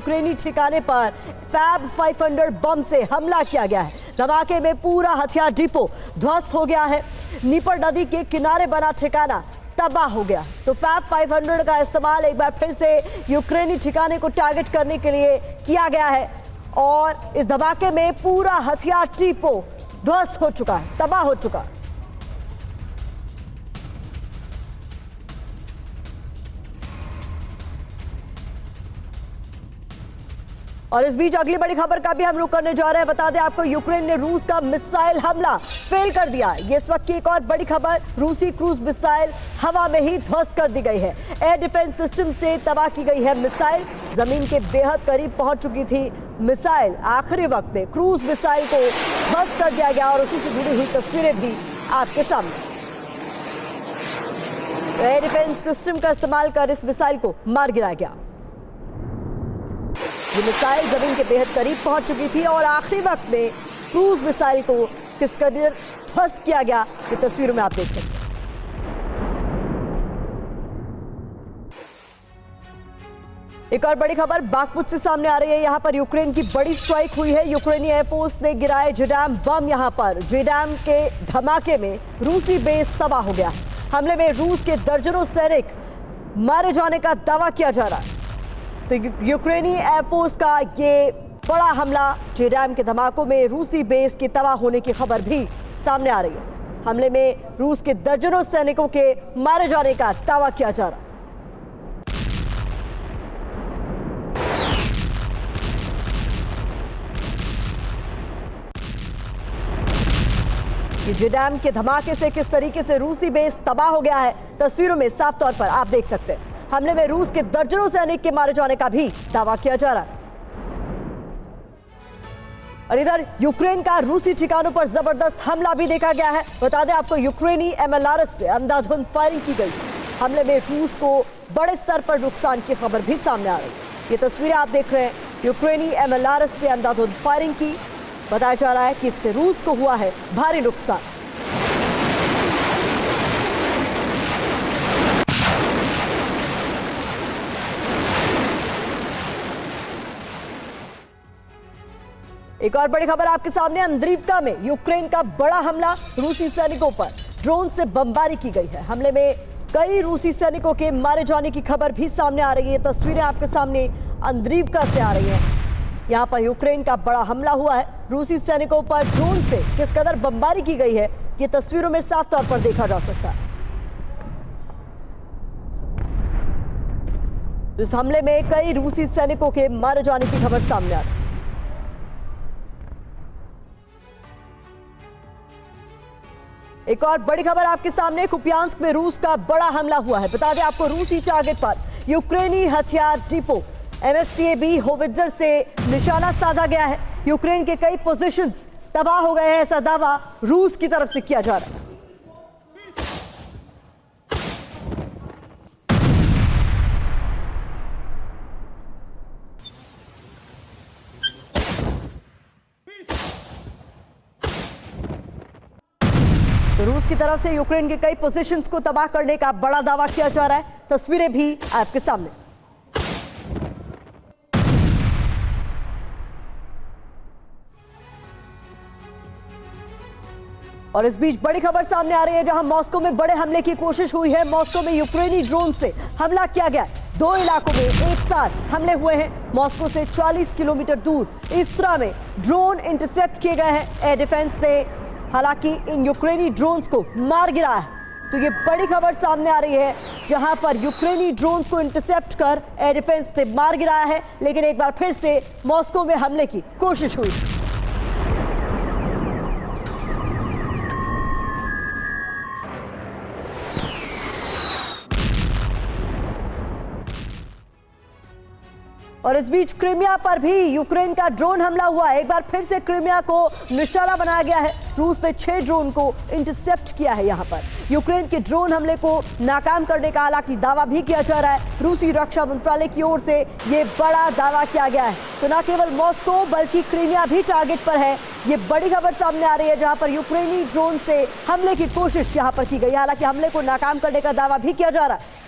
यूक्रेनी ठिकाने पर फैब 500 बम से हमला किया गया है। धमाके में पूरा हथियार डिपो ध्वस्त हो गया है। नीपर नदी के किनारे बना ठिकाना तबाह हो गया। तो फैब 500 का इस्तेमाल एक बार फिर से यूक्रेनी ठिकाने को टारगेट करने के लिए किया गया है और इस धमाके में पूरा हथियार डिपो ध्वस्त हो चुका है, तबाह हो चुका है। और इस बीच अगली बड़ी खबर का भी हम रुख करने जा रहे हैं। बता दें आपको, यूक्रेन ने रूस का मिसाइल हमला फेल कर दिया। ये इस वक्त की एक और बड़ी खबर, रूसी क्रूज मिसाइल हवा में ही ध्वस्त कर दी गई है। एयर डिफेंस सिस्टम से तबाह की गई है मिसाइल। जमीन के बेहद करीब पहुंच चुकी थी मिसाइल। आखिरी वक्त में क्रूज मिसाइल को ध्वस्त कर दिया गया और उसी से जुड़ी हुई तस्वीरें भी आपके सामने। एयर डिफेंस सिस्टम का इस्तेमाल कर इस मिसाइल को मार गिराया गया। ये मिसाइल जमीन के बेहद करीब पहुंच चुकी थी और आखिरी वक्त में क्रूज मिसाइल को किस कदर ध्वस्त किया गया, ये तस्वीरों में आप देख सकते हैं। एक और बड़ी खबर बागपुत से सामने आ रही है। यहां पर यूक्रेन की बड़ी स्ट्राइक हुई है। यूक्रेनी एयरफोर्स ने गिराए जेडैम बम। यहां पर जेडैम के धमाके में रूसी बेस तबाह हो गया। हमले में रूस के दर्जनों सैनिक मारे जाने का दावा किया जा रहा है। तो यूक्रेनी एयरफोर्स का ये बड़ा हमला, जेडैम के धमाकों में रूसी बेस के तबाह होने की खबर भी सामने आ रही है। हमले में रूस के दर्जनों सैनिकों के मारे जाने का दावा किया जा रहा है। जेडैम के धमाके से किस तरीके से रूसी बेस तबाह हो गया है, तस्वीरों में साफ तौर पर आप देख सकते हैं। हमले में रूस के दर्जनों सैनिक के मारे जाने का भी दावा किया जा रहा है। और इधर यूक्रेन का रूसी ठिकानों पर जबरदस्त हमला भी देखा गया है। बता दें आपको, यूक्रेनी MLRS से अंधाधुंध फायरिंग की गई। हमले में रूस को बड़े स्तर पर नुकसान की खबर भी सामने आ रही है। ये तस्वीरें आप देख रहे हैं, यूक्रेनी MLRS से अंधाधुंध फायरिंग की। बताया जा रहा है कि इससे रूस को हुआ है भारी नुकसान। एक और बड़ी खबर आपके सामने, अंद्रीवका में यूक्रेन का बड़ा हमला, रूसी सैनिकों पर ड्रोन से बमबारी की गई है। हमले में कई रूसी सैनिकों के मारे जाने की खबर भी सामने आ रही है। तस्वीरें आपके सामने अंद्रीवका से आ रही हैं। यहां पर यूक्रेन का बड़ा हमला हुआ है। रूसी सैनिकों पर ड्रोन से किस कदर बमबारी की गई है, ये तस्वीरों में साफ तौर पर देखा जा सकता है। इस हमले में कई रूसी सैनिकों के मारे जाने की खबर सामने आ रही है। एक और बड़ी खबर आपके सामने, कुपियांस्क में रूस का बड़ा हमला हुआ है। बता दें आपको, रूसी टारगेट पर यूक्रेनी हथियार डिपो MSTAB होवित्जर से निशाना साधा गया है। यूक्रेन के कई पोजीशंस तबाह हो गए हैं, ऐसा दावा रूस की तरफ से किया जा रहा है। तो रूस की तरफ से यूक्रेन के कई पोजीशंस को तबाह करने का बड़ा दावा किया जा रहा है। तस्वीरें भी आपके सामने। और इस बीच बड़ी खबर सामने आ रही है, जहां मॉस्को में बड़े हमले की कोशिश हुई है। मॉस्को में यूक्रेनी ड्रोन से हमला किया गया। 2 इलाकों में एक साथ हमले हुए हैं। मॉस्को से 40 किलोमीटर दूर इस तरह में ड्रोन इंटरसेप्ट किए गए हैं। एयर डिफेंस ने हालांकि इन यूक्रेनी ड्रोन्स को मार गिराया है। तो ये बड़ी खबर सामने आ रही है, जहां पर यूक्रेनी ड्रोन्स को इंटरसेप्ट कर एयर डिफेंस ने मार गिराया है, लेकिन एक बार फिर से मॉस्को में हमले की कोशिश हुई। और इस बीच क्रीमिया पर भी यूक्रेन का ड्रोन हमला हुआ है। एक बार फिर से क्रीमिया को निशाना बनाया गया है। रूस ने 6 ड्रोन को इंटरसेप्ट किया है। यहां पर यूक्रेन के ड्रोन हमले को नाकाम करने का हालांकि दावा भी किया जा रहा है। रूसी रक्षा मंत्रालय की ओर से ये बड़ा दावा किया गया है। तो न केवल मॉस्को बल्कि क्रीमिया भी टारगेट पर है। ये बड़ी खबर सामने आ रही है, जहां पर यूक्रेनी ड्रोन से हमले की कोशिश यहां पर की गई। हालांकि हमले को नाकाम करने का दावा भी किया जा रहा है।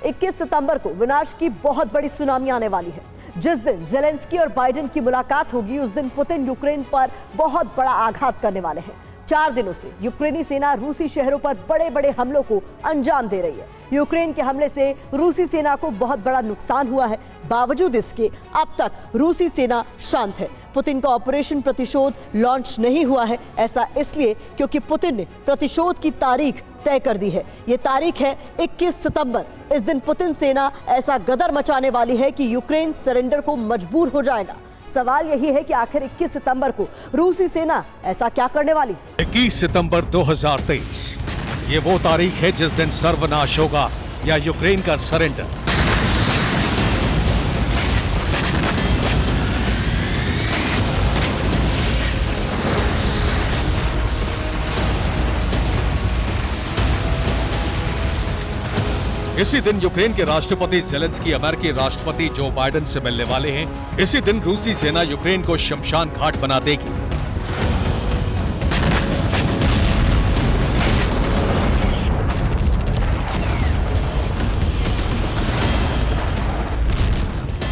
21 सितंबर को विनाश की बहुत बड़ी सुनामी आने वाली है। जिस दिन जेलेंस्की और बाइडेन की मुलाकात होगी उस दिन पुतिन यूक्रेन पर बहुत बड़ा आघात करने वाले हैं। 4 दिनों से यूक्रेनी सेना रूसी शहरों पर बड़े बड़े हमलों को अंजाम दे रही है। यूक्रेन के हमले से रूसी सेना को बहुत बड़ा नुकसान हुआ है। बावजूद इसके अब तक रूसी सेना शांत है। पुतिन का ऑपरेशन प्रतिशोध लॉन्च नहीं हुआ है। ऐसा इसलिए क्योंकि पुतिन ने प्रतिशोध की तारीख तय कर दी है। ये तारीख है 21 सितंबर। इस दिन पुतिन सेना ऐसा गदर मचाने वाली है कि यूक्रेन सरेंडर को मजबूर हो जाएगा। सवाल यही है कि आखिर 21 सितंबर को रूसी सेना ऐसा क्या करने वाली है? 21 सितंबर 2023 ये वो तारीख है जिस दिन सर्वनाश होगा या यूक्रेन का सरेंडर। इसी दिन यूक्रेन के राष्ट्रपति जेलेंस्की अमेरिकी राष्ट्रपति जो बाइडेन से मिलने वाले हैं। इसी दिन रूसी सेना यूक्रेन को शमशान घाट बना देगी।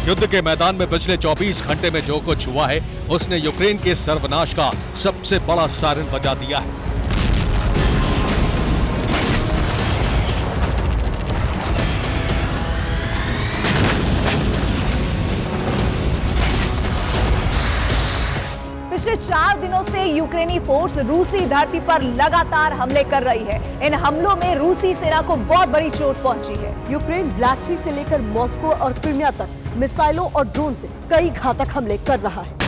युद्ध के मैदान में पिछले 24 घंटे में जो कुछ हुआ है उसने यूक्रेन के सर्वनाश का सबसे बड़ा सायरन बजा दिया है। पिछले 4 दिनों से यूक्रेनी फोर्स रूसी धरती पर लगातार हमले कर रही है। इन हमलों में रूसी सेना को बहुत बड़ी चोट पहुंची है। यूक्रेन ब्लैक सी से लेकर मॉस्को और क्रीमिया तक मिसाइलों और ड्रोन से कई घातक हमले कर रहा है।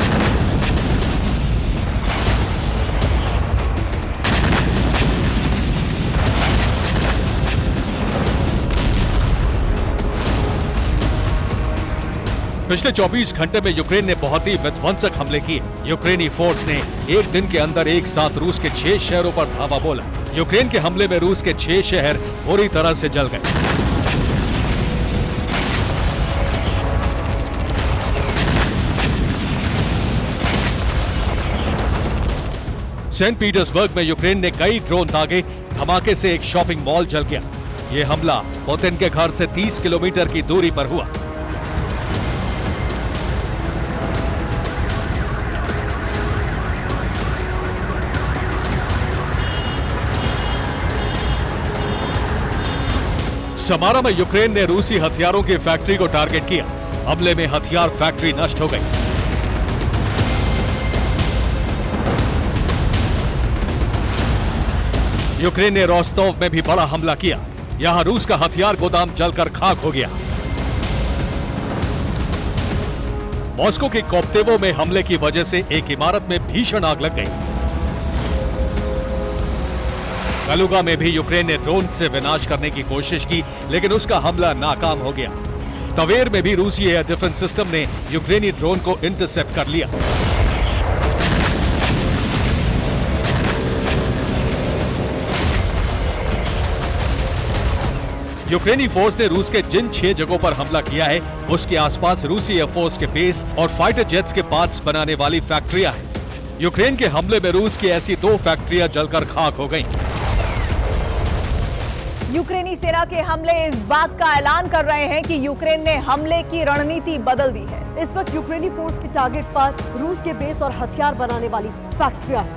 पिछले 24 घंटे में यूक्रेन ने बहुत ही विध्वंसक हमले किए। यूक्रेनी फोर्स ने एक दिन के अंदर एक साथ रूस के 6 शहरों पर धावा बोला। यूक्रेन के हमले में रूस के 6 शहर पूरी तरह से जल गए। सेंट पीटर्सबर्ग में यूक्रेन ने कई ड्रोन दागे। धमाके से एक शॉपिंग मॉल जल गया। ये हमला पुतिन के घर से 30 किलोमीटर की दूरी पर हुआ। समारा में यूक्रेन ने रूसी हथियारों की फैक्ट्री को टारगेट किया। हमले में हथियार फैक्ट्री नष्ट हो गई। यूक्रेन ने रोस्टोव में भी बड़ा हमला किया। यहां रूस का हथियार गोदाम जलकर खाक हो गया। मॉस्को के कोप्तेवो में हमले की वजह से एक इमारत में भीषण आग लग गई। कलुगा में भी यूक्रेन ने ड्रोन से विनाश करने की कोशिश की, लेकिन उसका हमला नाकाम हो गया। तवेर में भी रूसी एयर डिफेंस सिस्टम ने यूक्रेनी ड्रोन को इंटरसेप्ट कर लिया। यूक्रेनी फोर्स ने रूस के जिन 6 जगहों पर हमला किया है उसके आसपास रूसी एयरफोर्स के बेस और फाइटर जेट्स के पार्ट्स बनाने वाली फैक्ट्रियां हैं। यूक्रेन के हमले में रूस की ऐसी 2 फैक्ट्रियां जलकर खाक हो गईं। यूक्रेनी सेना के हमले इस बात का ऐलान कर रहे हैं कि यूक्रेन ने हमले की रणनीति बदल दी है। इस वक्त यूक्रेनी फोर्स के टारगेट पर रूस के बेस और हथियार बनाने वाली फैक्ट्रियां हैं।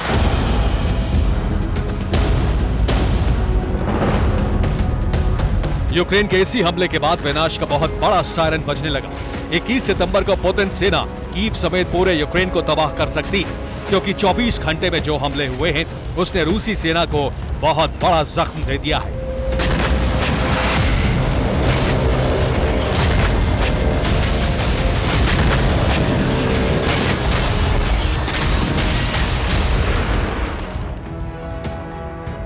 यूक्रेन के इसी हमले के बाद विनाश का बहुत बड़ा सायरन बजने लगा। 21 सितंबर को पुतिन सेना कीव समेत पूरे यूक्रेन को तबाह कर सकती है, क्योंकि 24 घंटे में जो हमले हुए हैं उसने रूसी सेना को बहुत बड़ा जख्म दे दिया है।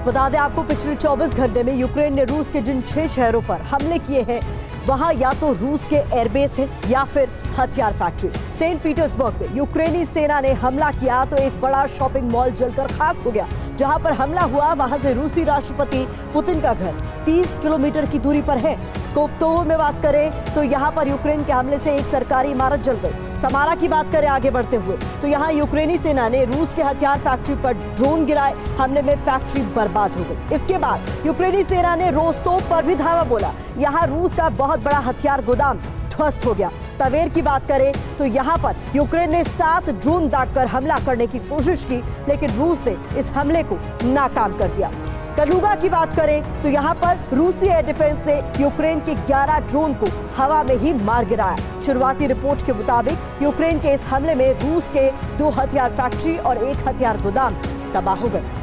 बता दें आपको, पिछले 24 घंटे में यूक्रेन ने रूस के जिन 6 शहरों पर हमले किए हैं वहां या तो रूस के एयरबेस है या फिर हथियार फैक्ट्री। सेंट पीटर्सबर्ग में यूक्रेनी सेना ने हमला किया तो एक बड़ा शॉपिंग मॉल जलकर खाक हो गया। जहां पर हमला हुआ वहां से रूसी राष्ट्रपति पुतिन का घर 30 किलोमीटर की दूरी पर है। कोप्तोव में बात करें तो यहां पर यूक्रेन के हमले से एक सरकारी इमारत जल गई। समारा की बात करें आगे बढ़ते हुए तो यहाँ यूक्रेनी सेना ने रूस के हथियार फैक्ट्री पर ड्रोन गिराए। हमले में फैक्ट्री बर्बाद हो गई। इसके बाद यूक्रेनी सेना ने रोस्तोव पर भी धावा बोला। यहाँ रूस का बहुत बड़ा हथियार गोदाम ध्वस्त हो गया। तवेर की बात करें तो यहाँ पर यूक्रेन ने 7 ड्रोन दागकर हमला करने की कोशिश की, लेकिन रूस ने इस हमले को नाकाम कर दिया। कलुगा की बात करें तो यहाँ पर रूसी एयर डिफेंस ने यूक्रेन के 11 ड्रोन को हवा में ही मार गिराया। शुरुआती रिपोर्ट के मुताबिक यूक्रेन के इस हमले में रूस के 2 हथियार फैक्ट्री और 1 हथियार गोदाम तबाह हो गए।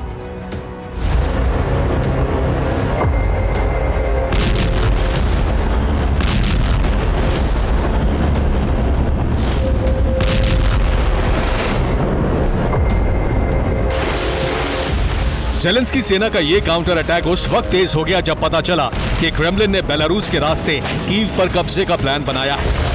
ज़ेलेंस्की सेना का ये काउंटर अटैक उस वक्त तेज हो गया जब पता चला कि क्रेमलिन ने बेलारूस के रास्ते कीव पर कब्जे का प्लान बनाया है।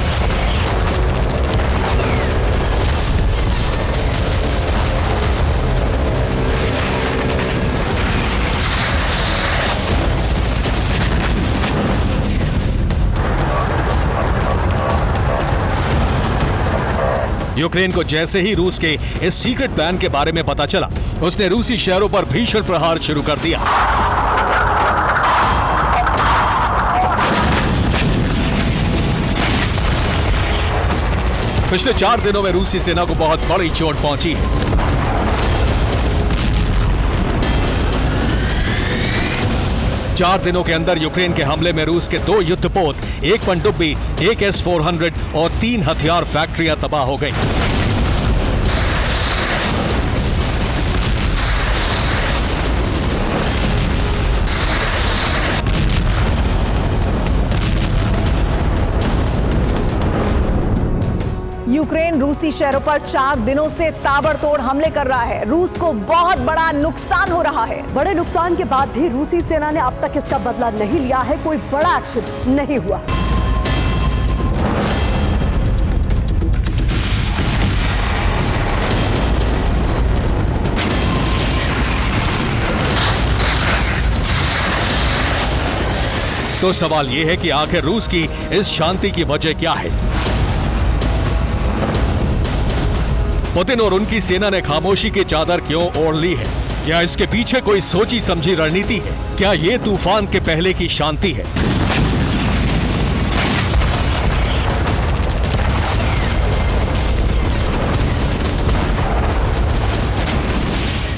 यूक्रेन को जैसे ही रूस के इस सीक्रेट प्लान के बारे में पता चला, उसने रूसी शहरों पर भीषण प्रहार शुरू कर दिया। पिछले 4 दिनों में रूसी सेना को बहुत बड़ी चोट पहुंची है। चार दिनों के अंदर यूक्रेन के हमले में रूस के 2 युद्धपोत, 1 पनडुब्बी, 1 S-400 और 3 हथियार फैक्ट्रियां तबाह हो गई। यूक्रेन रूसी शहरों पर 4 दिनों से ताबड़तोड़ हमले कर रहा है। रूस को बहुत बड़ा नुकसान हो रहा है। बड़े नुकसान के बाद भी रूसी सेना ने अब तक इसका बदला नहीं लिया है। कोई बड़ा एक्शन नहीं हुआ। तो सवाल यह है कि आखिर रूस की इस शांति की वजह क्या है? पुतिन और उनकी सेना ने खामोशी की चादर क्यों ओढ़ ली है? क्या इसके पीछे कोई सोची समझी रणनीति है? क्या ये तूफान के पहले की शांति है?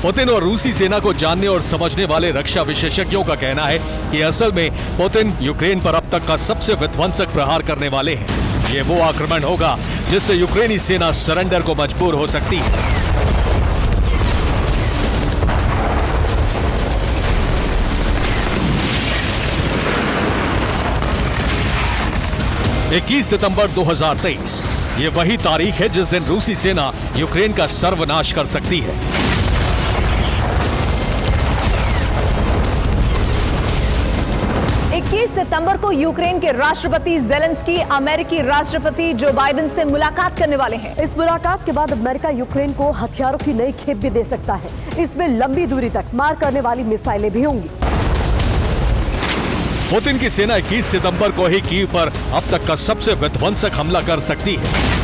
पुतिन और रूसी सेना को जानने और समझने वाले रक्षा विशेषज्ञों का कहना है कि असल में पुतिन यूक्रेन पर अब तक का सबसे विध्वंसक प्रहार करने वाले हैं। ये वो आक्रमण होगा जिससे यूक्रेनी सेना सरेंडर को मजबूर हो सकती है। 21 सितंबर 2023 ये वही तारीख है जिस दिन रूसी सेना यूक्रेन का सर्वनाश कर सकती है। सितंबर को यूक्रेन के राष्ट्रपति ज़ेलेंस्की अमेरिकी राष्ट्रपति जो बाइडेन से मुलाकात करने वाले हैं। इस मुलाकात के बाद अमेरिका यूक्रेन को हथियारों की नई खेप भी दे सकता है। इसमें लंबी दूरी तक मार करने वाली मिसाइलें भी होंगी। पुतिन की सेना 21 सितंबर को ही कीव पर अब तक का सबसे विध्वंसक हमला कर सकती है।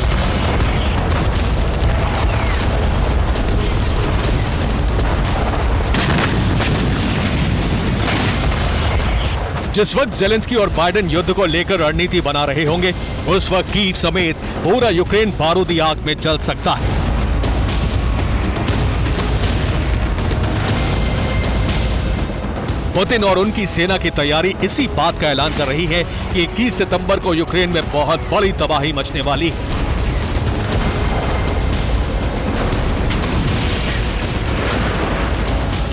जिस वक्त ज़ेलेंस्की और बाइडेन युद्ध को लेकर रणनीति बना रहे होंगे, उस वक्त कीव समेत पूरा यूक्रेन बारूदी आग में जल सकता है। पुतिन और उनकी सेना की तैयारी इसी बात का ऐलान कर रही है कि 21 सितंबर को यूक्रेन में बहुत बड़ी तबाही मचने वाली है।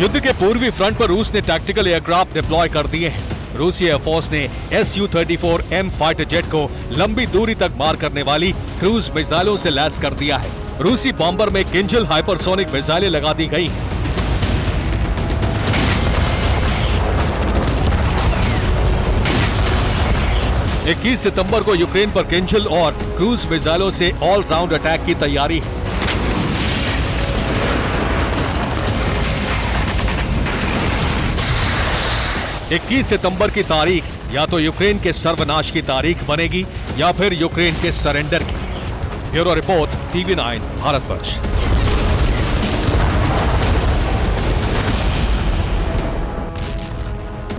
युद्ध के पूर्वी फ्रंट पर रूस ने टैक्टिकल एयरक्राफ्ट डिप्लॉय कर दिए हैं। रूसी एयरफोर्स ने Su-34M फाइटर जेट को लंबी दूरी तक मार करने वाली क्रूज मिसाइलों से लैस कर दिया है। रूसी बॉम्बर में किंजल हाइपरसोनिक मिसाइलें लगा दी गई हैं। इक्कीस सितंबर को यूक्रेन पर किंजल और क्रूज मिसाइलों से ऑल राउंड अटैक की तैयारी है। इक्कीस सितंबर की तारीख या तो यूक्रेन के सर्वनाश की तारीख बनेगी या फिर यूक्रेन के सरेंडर की। Bureau report, TV9 Bharatvarsh.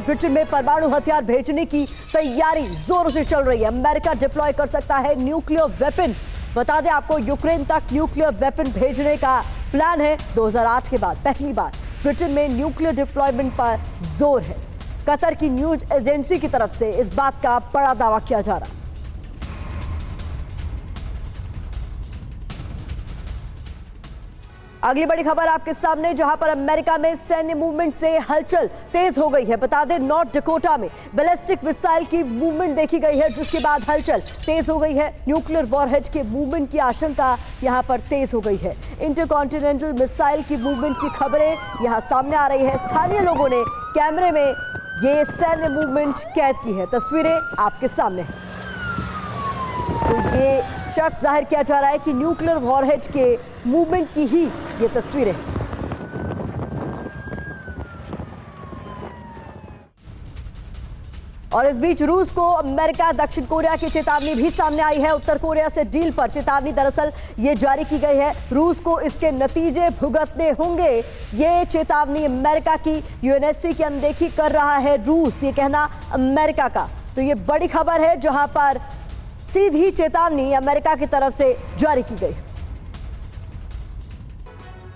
Britain में परमाणु हथियार भेजने की तैयारी जोरों से चल रही है। अमेरिका डिप्लॉय कर सकता है न्यूक्लियर वेपन। बता दें आपको, यूक्रेन तक न्यूक्लियर वेपन भेजने का प्लान है। 2008 के बाद पहली बार ब्रिटेन में न्यूक्लियर डिप्लॉयमेंट पर जोर है। कतर की न्यूज एजेंसी की तरफ से इस बात का बड़ा दावा किया जा रहा है। अगली बड़ी खबर आपके सामने, जहां पर अमेरिका में सैन्य मूवमेंट से हलचल तेज हो गई है। बता दें, नॉर्थ डकोटा में बैलिस्टिक मिसाइल की मूवमेंट देखी गई है, जिसके बाद हलचल तेज हो गई है। न्यूक्लियर वॉरहेड के मूवमेंट की आशंका यहां पर तेज हो गई है। इंटरकॉन्टिनेंटल मिसाइल की मूवमेंट की खबरें यहां सामने आ रही है। स्थानीय लोगों ने कैमरे में ये सैन्य मूवमेंट कैद की है। तस्वीरें आपके सामने है। तो ये शक जाहिर किया जा रहा है कि न्यूक्लियर वॉरहेड के मूवमेंट की ही ये तस्वीरें हैं। और इस बीच रूस को अमेरिका, दक्षिण कोरिया की चेतावनी भी सामने आई है। उत्तर कोरिया से डील पर चेतावनी दरअसल ये जारी की गई है। रूस को इसके नतीजे भुगतने होंगे। ये चेतावनी अमेरिका की। यूएनएससी की अनदेखी कर रहा है रूस, ये कहना अमेरिका का। तो ये बड़ी खबर है, जहां पर सीधी चेतावनी अमेरिका की तरफ से जारी की गई।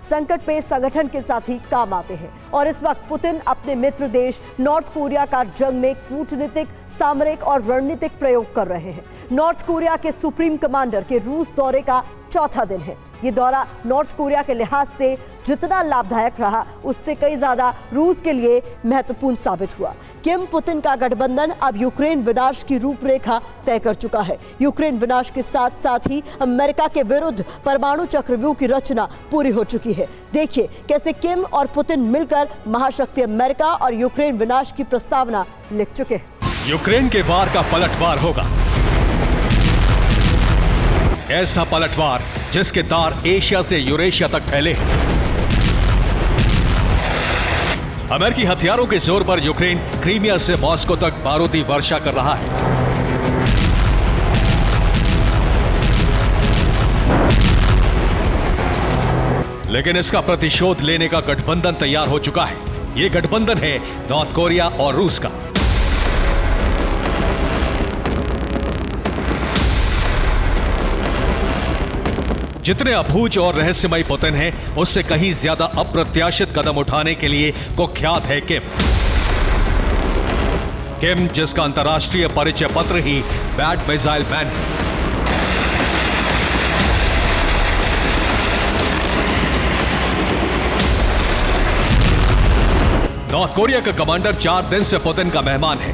संकट में संगठन के साथ ही काम आते हैं और इस वक्त पुतिन अपने मित्र देश नॉर्थ कोरिया का जंग में कूटनीतिक, सामरिक और रणनीतिक प्रयोग कर रहे हैं। नॉर्थ कोरिया के सुप्रीम कमांडर के रूस दौरे का चौथा दिन है। ये दौरा नॉर्थ कोरिया के लिहाज से जितना लाभदायक रहा, उससे कई ज्यादा रूस के लिए महत्वपूर्ण साबित हुआ। किम पुतिन का गठबंधन अब यूक्रेन विनाश की रूपरेखा तय कर चुका है। यूक्रेन विनाश के साथ साथ ही अमेरिका के विरुद्ध परमाणु चक्रव्यूह की रचना पूरी हो चुकी है। देखिए कैसे किम और पुतिन मिलकर महाशक्ति अमेरिका और यूक्रेन विनाश की प्रस्तावना लिख चुके हैं। यूक्रेन के वार का पलटवार होगा, ऐसा पलटवार जिसके तार एशिया से यूरेशिया तक फैले हैं। अमेरिकी हथियारों के जोर पर यूक्रेन क्रीमिया से मॉस्को तक बारूदी वर्षा कर रहा है। लेकिन इसका प्रतिशोध लेने का गठबंधन तैयार हो चुका है। यह गठबंधन है नॉर्थ कोरिया और रूस का। जितने अभूज और रहस्यमय पुतिन है, उससे कहीं ज्यादा अप्रत्याशित कदम उठाने के लिए कुख्यात है किम। किम, जिसका अंतर्राष्ट्रीय परिचय पत्र ही बैड मिसाइल मैन है। नॉर्थ कोरिया का कमांडर 4 दिन से पुतिन का मेहमान है।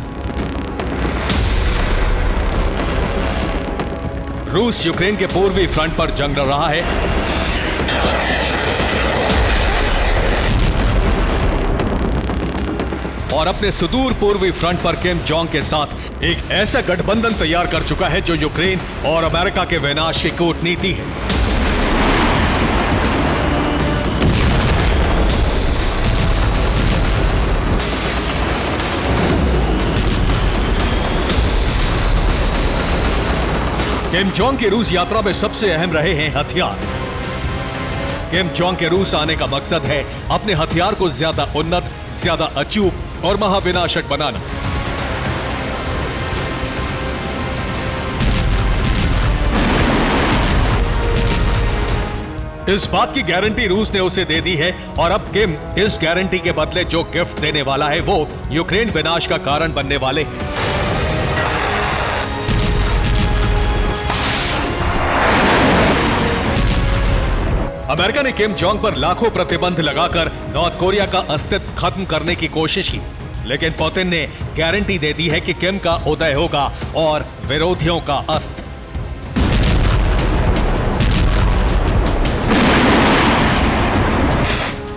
रूस यूक्रेन के पूर्वी फ्रंट पर जंग लड़ रहा है। और अपने सुदूर पूर्वी फ्रंट पर किम जोंग के साथ एक ऐसा गठबंधन तैयार कर चुका है जो यूक्रेन और अमेरिका के विनाश की कूटनीति है। किम जोंग की रूस यात्रा में सबसे अहम रहे हैं हथियार। किम जोंग के रूस आने का मकसद है अपने हथियार को ज्यादा उन्नत, ज्यादा अचूक और महाविनाशक बनाना। इस बात की गारंटी रूस ने उसे दे दी है और अब किम इस गारंटी के बदले जो गिफ्ट देने वाला है वो यूक्रेन विनाश का कारण बनने वाले हैं। अमेरिका ने किम जोंग पर लाखों प्रतिबंध लगाकर नॉर्थ कोरिया का अस्तित्व खत्म करने की कोशिश की, लेकिन पुतिन ने गारंटी दे दी है कि किम का उदय होगा और विरोधियों का अस्त।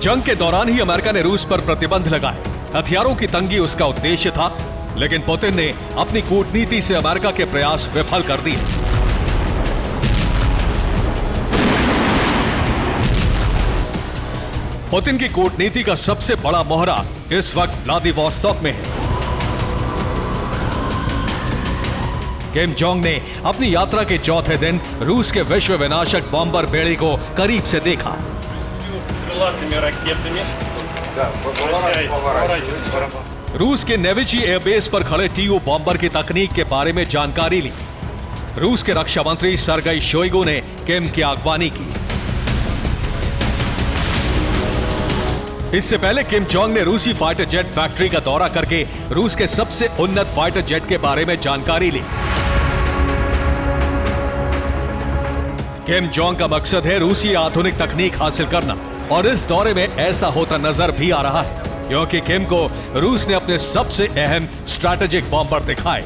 जंग के दौरान ही अमेरिका ने रूस पर प्रतिबंध लगाए। हथियारों की तंगी उसका उद्देश्य था, लेकिन पुतिन ने अपनी कूटनीति से अमेरिका के प्रयास विफल कर दिए। पुतिन की कूटनीति का सबसे बड़ा मोहरा इस वक्त व्लादिवोस्तोक में है। किम जोंग ने अपनी यात्रा के चौथे दिन रूस के विश्व विनाशक बॉम्बर बेड़े को करीब से देखा। रूस के नेविची एयरबेस पर खड़े टीयू बॉम्बर की तकनीक के बारे में जानकारी ली। रूस के रक्षा मंत्री सरगई शोइगु ने किम की अगवानी की। इससे पहले किम जोंग ने रूसी फाइटर जेट फैक्ट्री का दौरा करके रूस के सबसे उन्नत फाइटर जेट के बारे में जानकारी ली। किम जोंग का मकसद है रूसी आधुनिक तकनीक हासिल करना, और इस दौरे में ऐसा होता नजर भी आ रहा है, क्योंकि किम को रूस ने अपने सबसे अहम स्ट्रैटेजिक बॉम्बर दिखाए।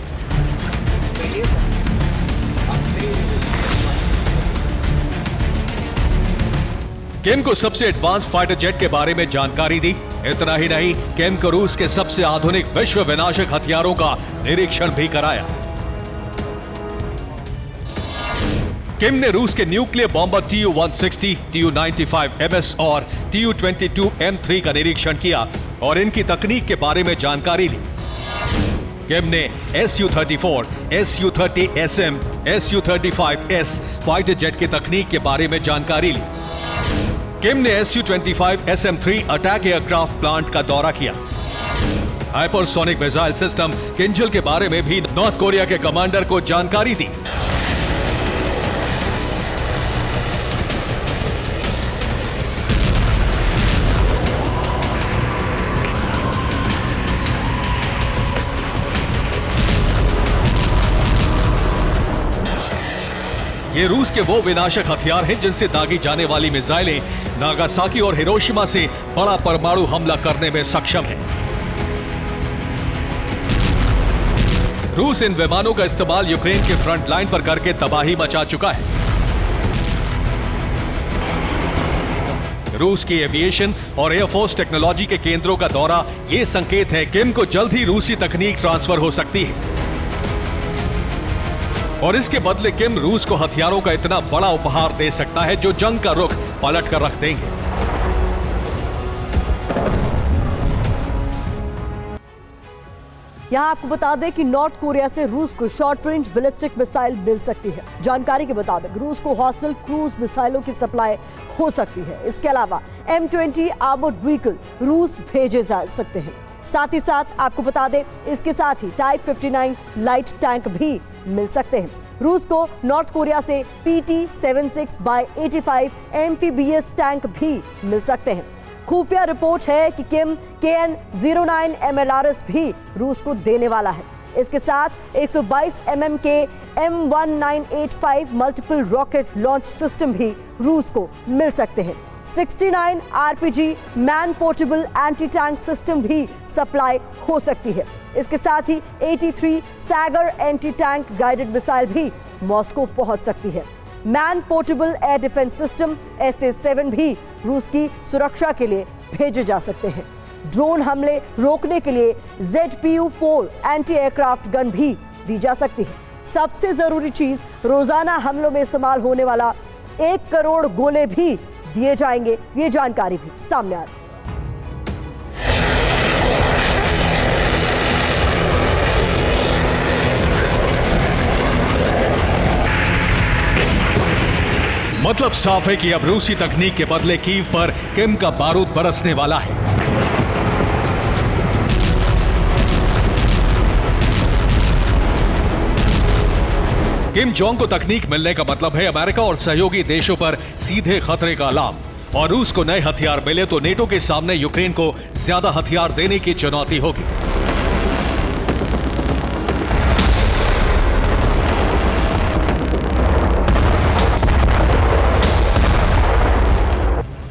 किम को सबसे एडवांस फाइटर जेट के बारे में जानकारी दी। इतना ही नहीं, किम को रूस के सबसे आधुनिक विश्व विनाशक हथियारों का निरीक्षण भी कराया। किम ने रूस के न्यूक्लियर बॉम्बर Tu-160, Tu-95MS और Tu-22M3 का निरीक्षण किया और इनकी तकनीक के बारे में जानकारी ली। किम ने Su-34, Su-30SM, Su-35S fighter jet की तकनीक के बारे में जानकारी ली। किम ने Su-25 SM-3 attack aircraft plant का दौरा किया। हाइपरसोनिक मिसाइल सिस्टम किंजल के बारे में भी नॉर्थ कोरिया के कमांडर को जानकारी दी। ये रूस के वो विनाशक हथियार हैं जिनसे दागी जाने वाली मिसाइलें नागासाकी और हिरोशिमा से बड़ा परमाणु हमला करने में सक्षम है। रूस इन विमानों का इस्तेमाल यूक्रेन के फ्रंट लाइन पर करके तबाही मचा चुका है। रूस की एविएशन और एयरफोर्स टेक्नोलॉजी के केंद्रों का दौरा यह संकेत है कि किम को जल्द ही रूसी तकनीक ट्रांसफर हो सकती है, और इसके बदले किम रूस को हथियारों का इतना बड़ा उपहार दे सकता है जो जंग का रुख पलट कर रख देंगे। यहां आपको बता दें कि नॉर्थ कोरिया से रूस को शॉर्ट रेंज बैलिस्टिक मिसाइल मिल सकती है। जानकारी के मुताबिक रूस को हॉसल क्रूज मिसाइलों की सप्लाई हो सकती है। इसके अलावा M20 आर्मर्ड व्हीकल रूस भेजे जा सकते हैं। साथ ही साथ आपको बता दें, इसके साथ ही टाइप 59 लाइट टैंक भी मिल सकते हैं। रूस को नॉर्थ कोरिया से PT-76x85 एम्फीबियस टैंक भी मिल सकते हैं। खुफिया रिपोर्ट है कि किम KN-09 MLRS भी रूस को देने वाला है। इसके साथ 122 mm के M1985 multiple rocket launch system भी रूस को मिल सकते हैं। 69 RPG man portable anti tank system भी सप्लाई हो सकती है। इसके साथ ही 83 Saigal anti tank guided missile भी मॉस्को पहुंच सकती है। Man portable air defence system SA-7 भी रूस की सुरक्षा के लिए भेजे जा सकते हैं। ड्रोन हमले रोकने के लिए ZPU-4 एंटी एयरक्राफ्ट गन भी दी जा सकती है। सबसे जरूरी चीज, रोजाना हमलों में इस्तेमाल होने वाला 1 करोड़ गोले भी दिए जाएंगे। ये जानकारी भी सामने आ रही है। मतलब साफ है कि अब रूसी तकनीक के बदले कीव पर किम का बारूद बरसने वाला है। किम जोंग को तकनीक मिलने का मतलब है अमेरिका और सहयोगी देशों पर सीधे खतरे का अलार्म, और रूस को नए हथियार मिले तो नेटो के सामने यूक्रेन को ज्यादा हथियार देने की चुनौती होगी।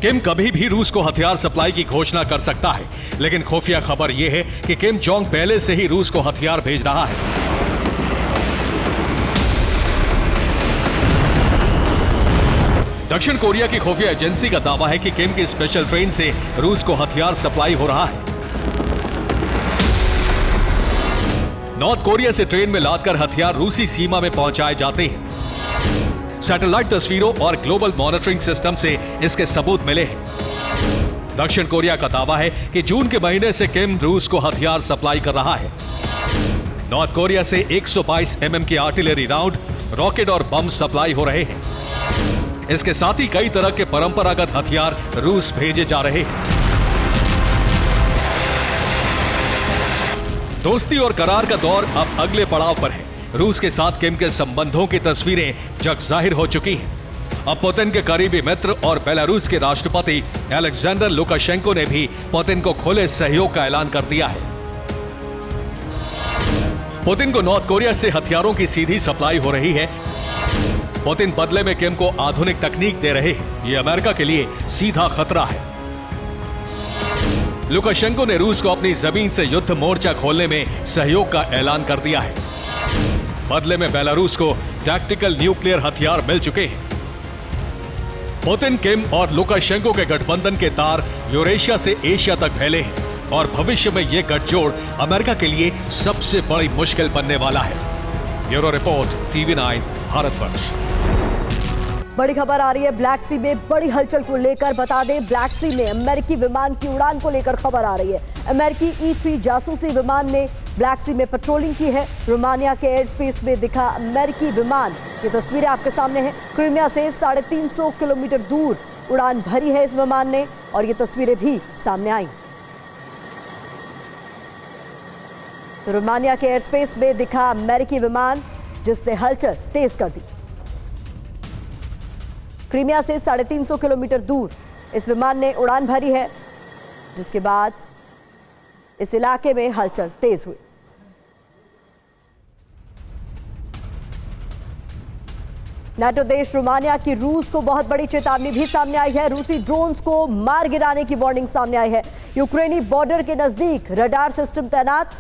किम कभी भी रूस को हथियार सप्लाई की घोषणा कर सकता है, लेकिन खुफिया खबर यह है कि किम जोंग पहले से ही रूस को हथियार भेज रहा है। दक्षिण कोरिया की खुफिया एजेंसी का दावा है कि किम की स्पेशल ट्रेन से रूस को हथियार सप्लाई हो रहा है। नॉर्थ कोरिया से ट्रेन में लादकर हथियार रूसी सीमा में पहुंचाए जाते हैं। सैटेलाइट तस्वीरों और ग्लोबल मॉनिटरिंग सिस्टम से इसके सबूत मिले हैं। दक्षिण कोरिया का दावा है कि जून के महीने से किम रूस को हथियार सप्लाई कर रहा है। नॉर्थ कोरिया से 122 mm के आर्टिलरी राउंड, रॉकेट और बम सप्लाई हो रहे हैं। इसके साथ ही कई तरह के परंपरागत हथियार रूस भेजे जा रहे हैं। दोस्ती और करार का दौर अब अगले पड़ाव पर है। रूस के साथ किम के संबंधों की तस्वीरें जग जाहिर हो चुकी हैं। अब पुतिन के करीबी मित्र और बेलारूस के राष्ट्रपति अलेक्जेंडर लुकाशेंको ने भी पुतिन को खुले सहयोग का ऐलान कर दिया है। पुतिन को नॉर्थ कोरिया से हथियारों की सीधी सप्लाई हो रही है। पुतिन बदले में किम को आधुनिक तकनीक दे रहे हैं। ये अमेरिका के लिए सीधा खतरा है। लुकाशेंको ने रूस को अपनी जमीन से युद्ध मोर्चा खोलने में सहयोग का ऐलान कर दिया है। बदले में बेलारूस को टैक्टिकल न्यूक्लियर हथियार मिल चुके हैं। पुतिन, किम और लुकाशेंको के गठबंधन के तार यूरेशिया से एशिया तक फैले हैं और भविष्य में यह गठजोड़ अमेरिका के लिए सबसे बड़ी मुश्किल बनने वाला है। Bureau report, TV9 Bharatvarsh. बड़ी खबर आ रही है ब्लैक सी में बड़ी हलचल को लेकर। बता दें, ब्लैक सी में अमेरिकी विमान की उड़ान को लेकर खबर आ रही है। अमेरिकी E-3 जासूसी विमान ने ब्लैक सी में पेट्रोलिंग की है। रोमानिया के एयर स्पेस में दिखा अमेरिकी विमान। ये तस्वीरें आपके सामने हैं। क्रीमिया से 350 किलोमीटर दूर उड़ान भरी है इस विमान ने और ये तस्वीरें भी सामने आई। रोमानिया के एयर स्पेस में दिखा अमेरिकी विमान जिसने हलचल तेज कर दी। क्रीमिया से 350 किलोमीटर दूर इस विमान ने उड़ान भरी है, जिसके बाद इस इलाके में हलचल तेज हुई। नाटो देश रोमानिया की रूस को बहुत बड़ी चेतावनी भी सामने आई है। रूसी ड्रोन्स को मार गिराने की वार्निंग सामने आई है। यूक्रेनी बॉर्डर के नजदीक रडार सिस्टम तैनात।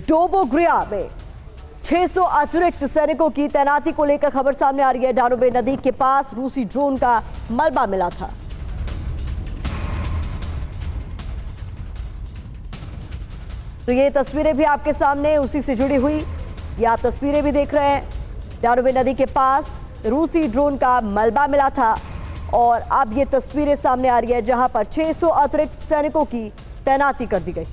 डोबोग्रिया में 600 अतिरिक्त सैनिकों की तैनाती को लेकर खबर सामने आ रही है। डानुबे नदी के पास रूसी ड्रोन का मलबा मिला था। तो ये तस्वीरें भी आपके सामने उसी से जुड़ी हुई, ये आप तस्वीरें भी देख रहे हैं। डानुबे नदी के पास रूसी ड्रोन का मलबा मिला था और अब ये तस्वीरें सामने आ रही है जहां पर 600 अतिरिक्त सैनिकों की तैनाती कर दी गई।